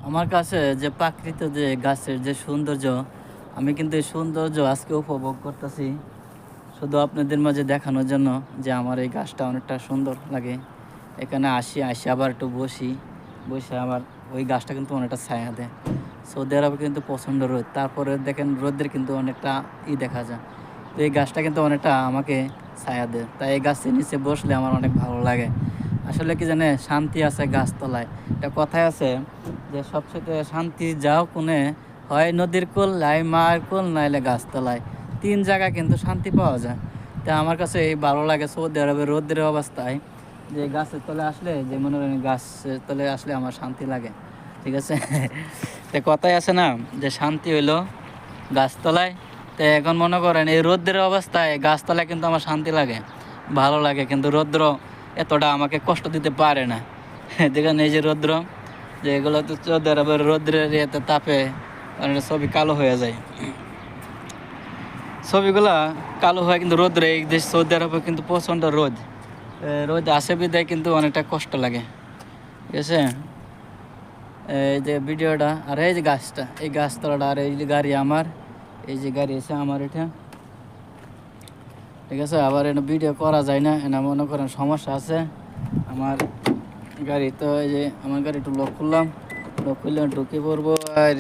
আমার কাছে যে প্রাকৃতিক যে গাছের যে সৌন্দর্য, আমি কিন্তু এই সৌন্দর্য আজকে উপভোগ করতেছি শুধু আপনাদের মাঝে দেখানোর জন্য যে আমার এই গাছটা অনেকটা সুন্দর লাগে। এখানে আসি আবার একটু বসে আবার ওই গাছটা কিন্তু অনেকটা ছায়া দেয়। সৌদি আরবে কিন্তু প্রচণ্ড রোদ, তারপরে দেখেন রোদের কিন্তু অনেকটা দেখা যায়। তো এই গাছটা কিন্তু অনেকটা আমাকে ছায়া দেয়, তাই এই গাছের নিচে বসলে আমার অনেক ভালো লাগে। আসলে কি জানে, শান্তি আছে গাছতলায়। একটা কথায় আছে যে সবচেয়ে শান্তি যাও কোনে, হয় নদীর কোল, লাই মার কোল, নাইলে গাছতলায়। 3 জায়গায় কিন্তু শান্তি পাওয়া যায়। তা আমার কাছে এই ভালো লাগে সৌদি আরবের রোদের অবস্থায় যে গাছের তলে আসলে, যে মনে করেন গাছের তলে আসলে আমার শান্তি লাগে। ঠিক আছে। তো কথাই আছে না যে শান্তি হইলো গাছতলায়। তো এখন মনে করেন এই রৌদ্রের অবস্থায় গাছতলায় কিন্তু আমার শান্তি লাগে, ভালো লাগে, কিন্তু রৌদ্র এতটা আমাকে কষ্ট দিতে পারে না। দেখেন এই যে রৌদ্র, যে এগুলো তো সৌদি আরবের রৌদ্রের ইয়েতে তাপে ছবি কালো হয়ে যায়। ছবিগুলা কালো হয় কিন্তু রোদ্রে, এই দেশ সৌদি আরবে কিন্তু প্রচণ্ড রোদ। রোদ আসে বিদায় কিন্তু অনেকটা কষ্ট লাগে। ঠিক আছে, এই যে ভিডিওটা আর এই যে গাছটা, এই গাছতলাটা, আর এই যে গাড়ি আমার, এই যে গাড়ি এসে আমার এটা। ঠিক আছে, আবার এটা ভিডিও করা যায় না, এটা মনে করেন সমস্যা আছে আমার গাড়ি। তো এই যে আমার গাড়ি একটু লক খুললাম, লক খুললে ঢুকে পড়বো আর